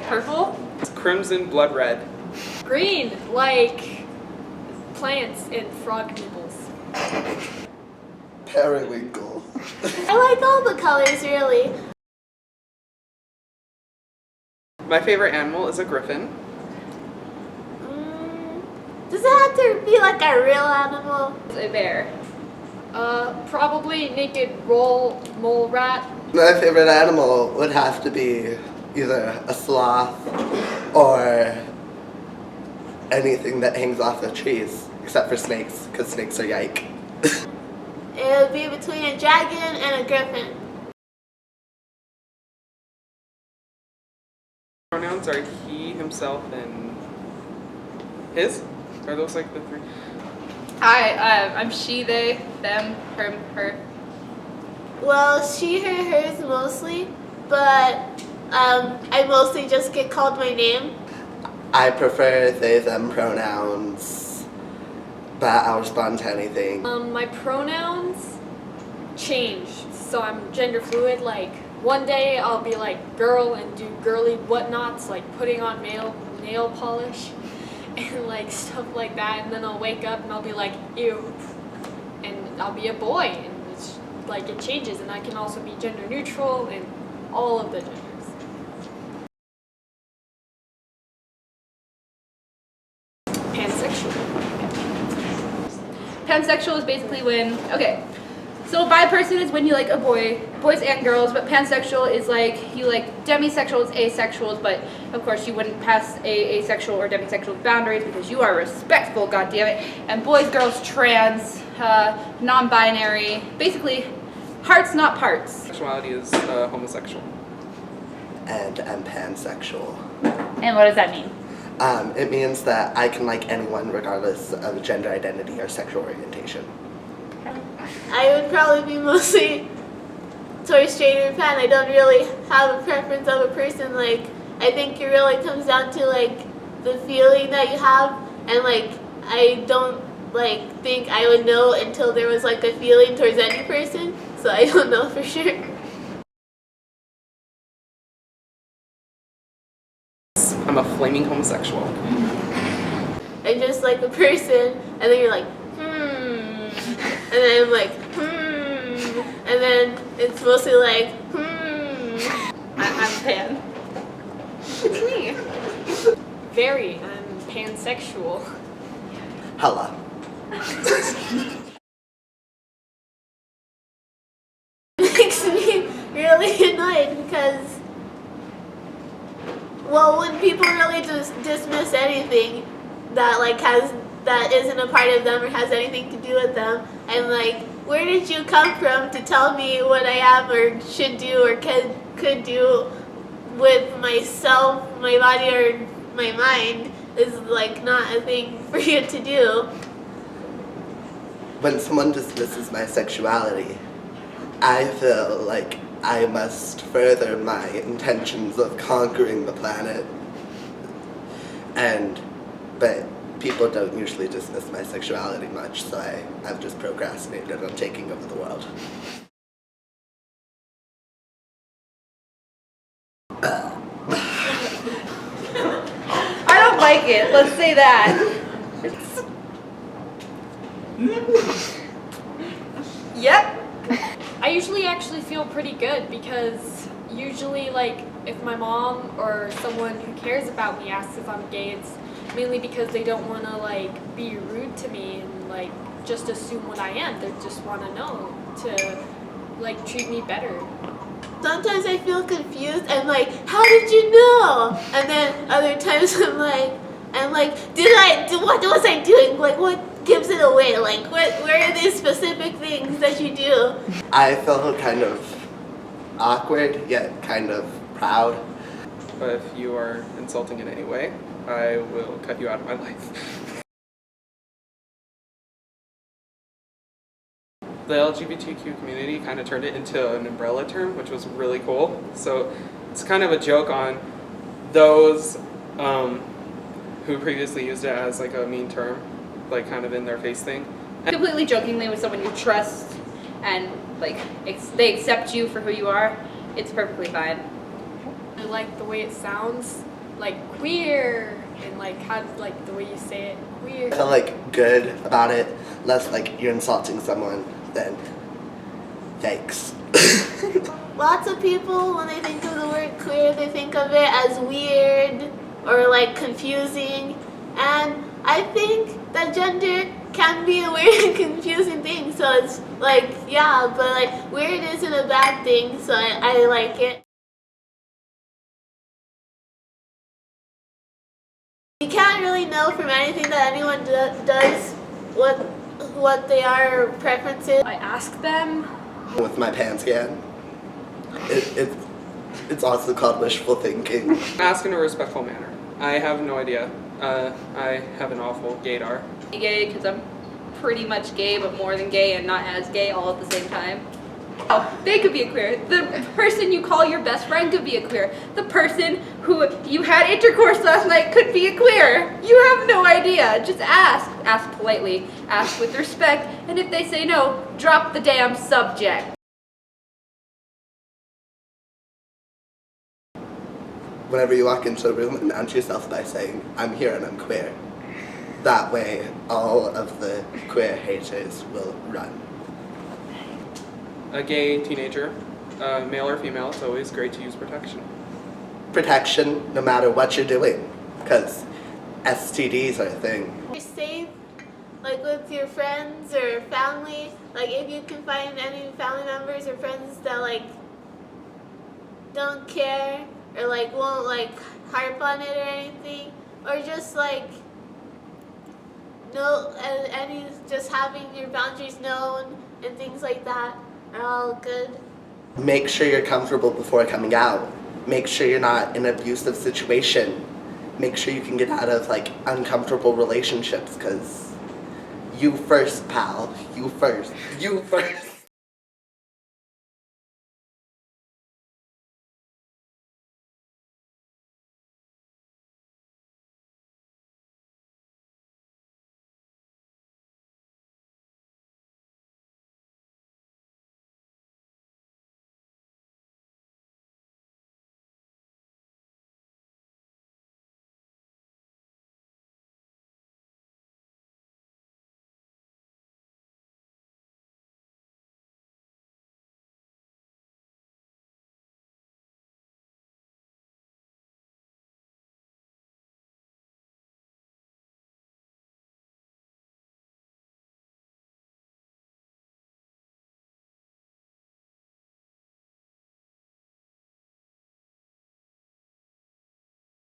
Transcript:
Purple? It's crimson blood red. Green, like plants and frog nipples. Periwinkle. I like all the colors, really. My favorite animal is a griffin. Does it have to be like a real animal? A bear. Probably naked mole rat. My favorite animal would have to be either a sloth or anything that hangs off of trees, except for snakes, because snakes are yike. It would be between a dragon and a griffin. Pronouns are he, himself, and his? Are those like the three? I'm she, they, them, him, her. Well, she, her, hers mostly, but I mostly just get called my name. I prefer they, them pronouns, but I'll respond to anything. My pronouns change, so I'm gender fluid. Like one day I'll be like girl and do girly whatnots, like putting on nail polish and like stuff like that, and then I'll wake up and I'll be like ew, and I'll be a boy, and it's like it changes, and I can also be gender neutral and all of the genders. Pansexual. Pansexual is basically when, okay, so bi-person is when you like a boys and girls, but pansexual is like you like demisexuals, asexuals, but of course you wouldn't pass asexual or demisexual boundaries because you are respectful, goddammit. And boys, girls, trans, non-binary, basically hearts, not parts. Sexuality is homosexual. And I'm pansexual. And what does that mean? It means that I can like anyone regardless of gender identity or sexual orientation. I would probably be mostly towards straight or pan. I don't really have a preference of a person. Like, I think it really comes down to like the feeling that you have, and like I don't like think I would know until there was like a feeling towards any person. So I don't know for sure. I'm a flaming homosexual. I'm just like a person, and then you're like, and then I'm like, and then it's mostly like, I'm pan. It's me. Very. I'm pansexual. Hella. Makes me really annoyed because, well, when people really just dismiss anything that like that isn't a part of them or has anything to do with them, I'm like, where did you come from to tell me what I am or should do or could do with myself, my body, or my mind is like not a thing for you to do. When someone dismisses my sexuality, I feel like I must further my intentions of conquering the planet. But people don't usually dismiss my sexuality much, so I've just procrastinated on taking over the world. I don't like it, let's say that. Yep. I usually actually feel pretty good because usually like if my mom or someone who cares about me asks if I'm gay, it's mainly because they don't want to like be rude to me and like just assume what I am. They just want to know to like treat me better. Sometimes I feel confused. I'm like, how did you know? And then other times I'm like, what was I doing? Like, what gives it away? Like, where are these specific things that you do? I feel kind of awkward, yet kind of proud. But if you are insulting in any way, I will cut you out of my life. The LGBTQ community kind of turned it into an umbrella term, which was really cool. So it's kind of a joke on those who previously used it as like a mean term, like kind of in their face thing. Completely jokingly with someone you trust and like they accept you for who you are, it's perfectly fine. I like the way it sounds. like queer and like how like the way you say it, queer. I feel like good about it, less like you're insulting someone than yikes. Lots of people, when they think of the word queer, they think of it as weird or like confusing. And I think that gender can be a weird and confusing thing. So it's like, yeah, but like weird isn't a bad thing. So I like it. You can't really know from anything that anyone does what they are or preferences. I ask them. With my pants again. It's also called wishful thinking. Ask in a respectful manner. I have no idea. I have an awful gaydar. Gay because I'm pretty much gay, but more than gay and not as gay all at the same time. Oh, they could be a queer. The person you call your best friend could be a queer. The person who you had intercourse last night could be a queer. You have no idea. Just ask. Ask politely. Ask with respect. And if they say no, drop the damn subject. Whenever you walk into a room, announce yourself by saying, "I'm here and I'm queer." That way, all of the queer haters will run. A gay teenager, male or female, it's always great to use protection. Protection, no matter what you're doing, because STDs are a thing. You're safe, like with your friends or family. Like if you can find any family members or friends that like don't care or like won't like harp on it or anything, or just like no any just having your boundaries known and things like that are all good. Make sure you're comfortable before coming out. Make sure you're not in an abusive situation. Make sure you can get out of like uncomfortable relationships, because you first, pal. You first. You first.